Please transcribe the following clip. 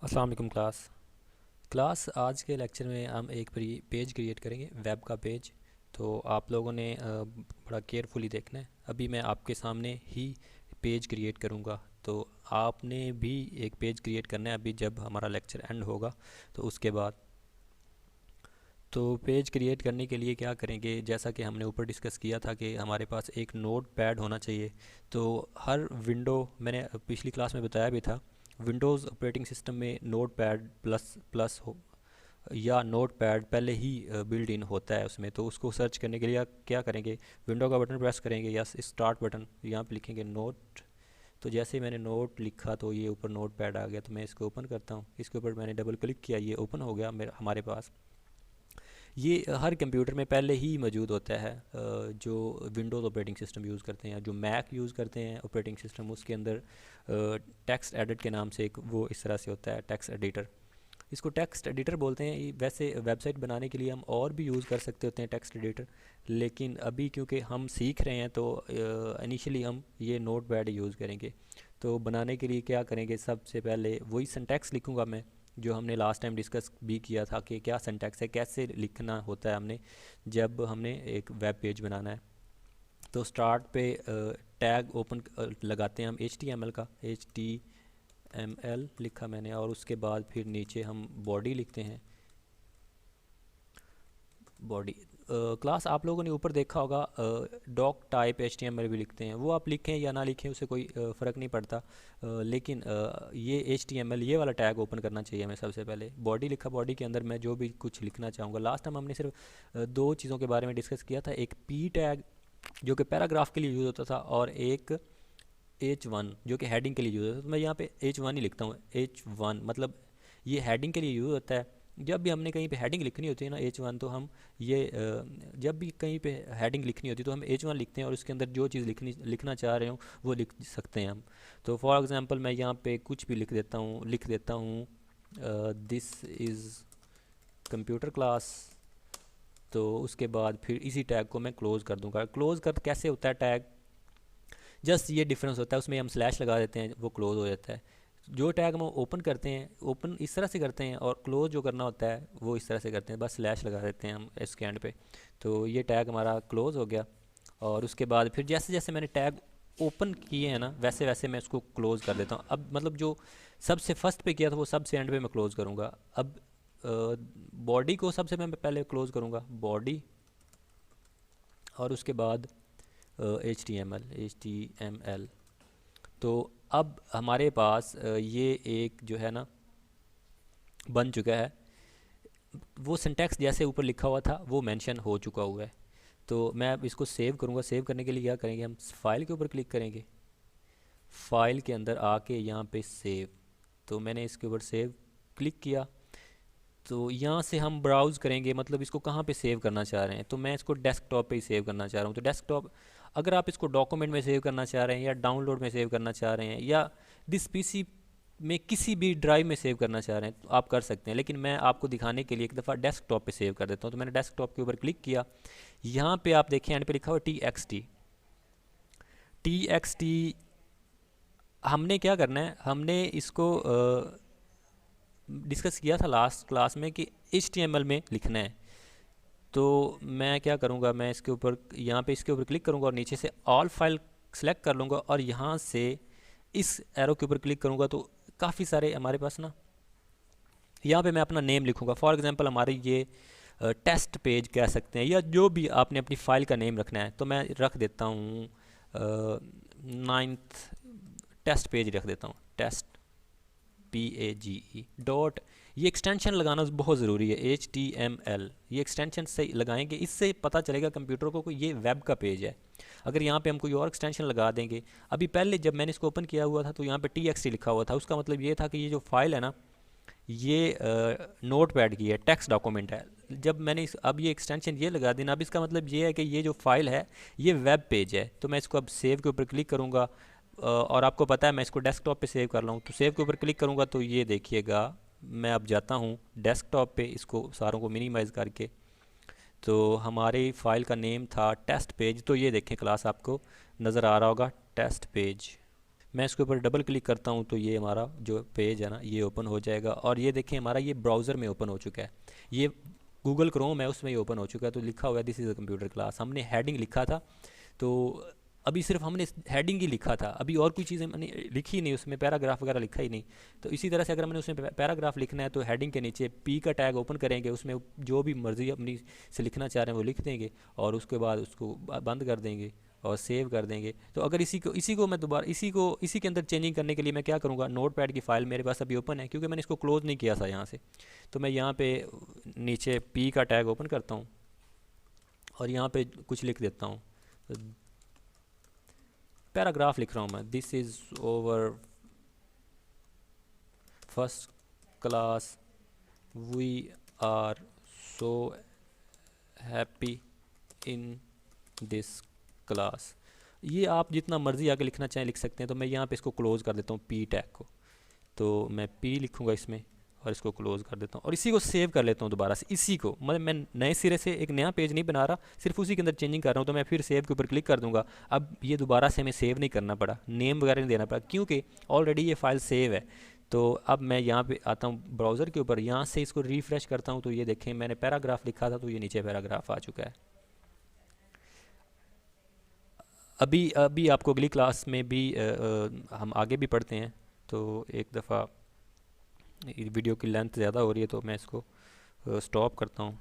अस्सलाम वालेकुम क्लास आज के लेक्चर में हम एक पेज क्रिएट करेंगे, वेब का पेज। तो आप लोगों ने बड़ा केयरफुली देखना है। अभी मैं आपके सामने ही पेज क्रिएट करूँगा, तो आपने भी एक पेज क्रिएट करना है अभी जब हमारा लेक्चर एंड होगा तो उसके बाद। तो पेज क्रिएट करने के लिए क्या करेंगे, जैसा कि हमने ऊपर डिस्कस किया था कि हमारे पास एक नोट पैड होना चाहिए। तो हर विंडो, मैंने पिछली क्लास में बताया भी था, विंडोज़ ऑपरेटिंग सिस्टम में नोट पैड प्लस प्लस हो या नोट पैड पहले ही बिल्ड इन होता है उसमें। तो उसको सर्च करने के लिए क्या करेंगे, विंडो का बटन प्रेस करेंगे या स्टार्ट बटन, यहाँ पे लिखेंगे नोट। तो जैसे ही मैंने नोट लिखा तो ये ऊपर नोट पैड आ गया। तो मैं इसको ओपन करता हूँ, इसके ऊपर मैंने डबल क्लिक किया, ये ओपन हो गया मेरे हमारे पास। ये हर कंप्यूटर में पहले ही मौजूद होता है, जो विंडोज़ ऑपरेटिंग सिस्टम यूज़ करते हैं, जो मैक यूज़ करते हैं ऑपरेटिंग सिस्टम, उसके अंदर टेक्स्ट एडिट के नाम से एक वो इस तरह से होता है, टेक्स्ट एडिटर। इसको टेक्स्ट एडिटर बोलते हैं। वैसे वेबसाइट बनाने के लिए हम और भी यूज़ कर सकते होते हैं टेक्स्ट एडिटर, लेकिन अभी क्योंकि हम सीख रहे हैं तो इनिशियली हम ये नोट पैड यूज़ करेंगे। तो बनाने के लिए क्या करेंगे, सबसे पहले वही सिंटैक्स लिखूंगा मैं जो हमने लास्ट टाइम डिस्कस भी किया था कि क्या सिंटैक्स है, कैसे लिखना होता है हमने जब हमने एक वेब पेज बनाना है। तो स्टार्ट पे टैग ओपन लगाते हैं हम HTML का, HTML लिखा मैंने, और उसके बाद फिर नीचे हम बॉडी लिखते हैं, बॉडी। क्लास आप लोगों ने ऊपर देखा होगा डॉक टाइप HTML भी लिखते हैं, वो आप लिखें या ना लिखें उससे कोई फ़र्क नहीं पड़ता। लेकिन ये HTML ये वाला टैग ओपन करना चाहिए हमें। सबसे पहले बॉडी लिखा, बॉडी के अंदर मैं जो भी कुछ लिखना चाहूँगा। लास्ट टाइम हमने सिर्फ दो चीज़ों के बारे में डिस्कस किया था, एक P टैग जो कि पैराग्राफ के लिए यूज़ होता था, और एक H1 जो कि हेडिंग के लिए यूज़ होता है। तो मैं यहाँ पे H1 ही लिखता हूँ। H1 मतलब ये हेडिंग के लिए यूज़ होता है। जब भी हमने कहीं पे हेडिंग लिखनी होती है ना H1, तो हम ये जब भी कहीं पे हेडिंग लिखनी होती है तो हम H1 लिखते हैं, और उसके अंदर जो चीज़ लिखना चाह रहे हो वो लिख सकते हैं हम। तो फॉर एग्ज़ाम्पल मैं यहाँ पे कुछ भी लिख देता हूँ दिस इज़ कंप्यूटर क्लास। तो उसके बाद फिर इसी टैग को मैं क्लोज़ कर दूँगा। क्लोज़ कर कैसे होता है टैग, जस्ट ये डिफरेंस होता है, उसमें हम स्लैश लगा देते हैं, वो क्लोज हो जाता है। जो टैग हम ओपन करते हैं, ओपन इस तरह से करते हैं, और क्लोज जो करना होता है वो इस तरह से करते हैं, बस स्लैश लगा देते हैं हम इसके एंड पे। तो ये टैग हमारा क्लोज हो गया। और उसके बाद फिर जैसे जैसे मैंने टैग ओपन किए हैं ना, वैसे वैसे मैं उसको क्लोज़ कर देता हूँ। अब मतलब जो सबसे फर्स्ट पे किया था वो सबसे एंड पे मैं क्लोज़ करूँगा। अब बॉडी को सबसे मैं पहले क्लोज़ करूँगा, बॉडी, और उसके बाद HTML। तो अब हमारे पास ये एक जो है ना बन चुका है। वो सिंटैक्स जैसे ऊपर लिखा हुआ था वो मेंशन हो चुका हुआ है। तो मैं अब इसको सेव करूँगा। सेव करने के लिए क्या करेंगे, हम फाइल के ऊपर क्लिक करेंगे, फाइल के अंदर आके यहाँ पे सेव। तो मैंने इसके ऊपर सेव क्लिक किया। तो यहाँ से हम ब्राउज़ करेंगे, मतलब इसको कहाँ पे सेव करना चाह रहे हैं। तो मैं इसको डेस्कटॉप पे ही सेव करना चाह रहा हूँ। तो डेस्कटॉप, अगर आप इसको डॉक्यूमेंट में सेव करना चाह रहे हैं या डाउनलोड में सेव करना चाह रहे हैं या दिस पीसी में किसी भी ड्राइव में सेव करना चाह रहे हैं तो आप कर सकते हैं, लेकिन मैं आपको दिखाने के लिए एक दफ़ा डेस्कटॉप पे सेव कर देता हूँ। तो मैंने डेस्कटॉप के ऊपर क्लिक किया। यहाँ पे आप देखें एंड पे लिखा हुआ TXT। हमने क्या करना है, हमने इसको डिस्कस किया था लास्ट क्लास में कि HTML में लिखना है। तो मैं क्या करूँगा, मैं इसके ऊपर यहाँ पे इसके ऊपर क्लिक करूँगा और नीचे से ऑल फाइल सेलेक्ट कर लूँगा, और यहाँ से इस एरो के ऊपर क्लिक करूँगा तो काफ़ी सारे हमारे पास ना, यहाँ पे मैं अपना नेम लिखूँगा। फॉर एग्जांपल हमारे ये टेस्ट पेज कह सकते हैं, या जो भी आपने अपनी फ़ाइल का नेम रखना है। तो मैं रख देता हूँ 9th टेस्ट पेज रख देता हूँ, टेस्ट PAGE डॉट। ये एक्सटेंशन लगाना बहुत ज़रूरी है, HTML। ये एक्सटेंशन से लगाएंगे, इससे पता चलेगा कंप्यूटर को कि ये वेब का पेज है। अगर यहाँ पे हम कोई और एक्सटेंशन लगा देंगे, अभी पहले जब मैंने इसको ओपन किया हुआ था तो यहाँ पे TXT लिखा हुआ था, उसका मतलब ये था कि ये जो फाइल है ना, ये नोट पैड की है, टेक्स्ट डॉक्यूमेंट है। जब मैंने अब ये एक्सटेंशन ये लगा देना, अब इसका मतलब ये है कि ये जो फाइल है ये वेब पेज है। तो मैं इसको अब सेव के ऊपर क्लिक करूँगा, और आपको पता है मैं इसको डेस्कटॉप पे सेव कर लूँ। तो सेव के ऊपर क्लिक करूँगा तो ये देखिएगा, मैं अब जाता हूँ डेस्कटॉप पे, इसको सारों को मिनिमाइज़ करके। तो हमारी फ़ाइल का नेम था टेस्ट पेज। तो ये देखें क्लास, आपको नज़र आ रहा होगा टेस्ट पेज। मैं इसके ऊपर डबल क्लिक करता हूँ तो ये हमारा जो पेज है ना ये ओपन हो जाएगा, और ये देखिए हमारा ये ब्राउज़र में ओपन हो चुका है। ये गूगल क्रोम है उसमें ही ओपन हो चुका है। तो लिखा हुआ है this is a computer class, हमने हेडिंग लिखा था। तो अभी सिर्फ हमने हेडिंग ही लिखा था, अभी और कोई चीज़ें मैंने लिखी ही नहीं, उसमें पैराग्राफ वगैरह लिखा ही नहीं। तो इसी तरह से अगर मैंने उसमें पैराग्राफ लिखना है तो हेडिंग के नीचे पी का टैग ओपन करेंगे, उसमें जो भी मर्ज़ी अपनी से लिखना चाह रहे हैं वो लिख देंगे, और उसके बाद उसको बंद कर देंगे और सेव कर देंगे। तो अगर इसी को मैं दोबारा इसी के अंदर चेंजिंग करने के लिए मैं क्या करूँगा, नोट पैड की फ़ाइल मेरे पास अभी ओपन है क्योंकि मैंने इसको क्लोज़ नहीं किया था यहाँ से। तो मैं यहाँ पे नीचे पी का टैग ओपन करता हूँ और यहाँ पे कुछ लिख देता हूँ, पैराग्राफ लिख रहा हूँ मैं, this is over first class, we are so happy in this class. ये आप जितना मर्ज़ी आगे लिखना चाहें लिख सकते हैं। तो मैं यहाँ पे इसको क्लोज़ कर देता हूँ पी टैग को, तो मैं पी लिखूँगा इसमें और इसको क्लोज़ कर देता हूँ और इसी को सेव कर लेता हूँ दोबारा से। इसी को मतलब मैं नए सिरे से एक नया पेज नहीं बना रहा, सिर्फ उसी के अंदर चेंजिंग कर रहा हूँ। तो मैं फिर सेव के ऊपर क्लिक कर दूंगा। अब ये दोबारा से हमें सेव नहीं करना पड़ा, नेम वगैरह नहीं देना पड़ा क्योंकि ऑलरेडी ये फाइल सेव है। तो अब मैं यहाँ पे आता हूँ ब्राउज़र के ऊपर, यहाँ से इसको रिफ़्रेश करता हूँ तो ये देखें मैंने पैराग्राफ लिखा था तो ये नीचे पैराग्राफ आ चुका है। अभी अभी आपको अगली क्लास में भी हम आगे भी पढ़ते हैं। तो एक दफ़ा वीडियो की लेंथ ज़्यादा हो रही है तो मैं इसको स्टॉप करता हूँ।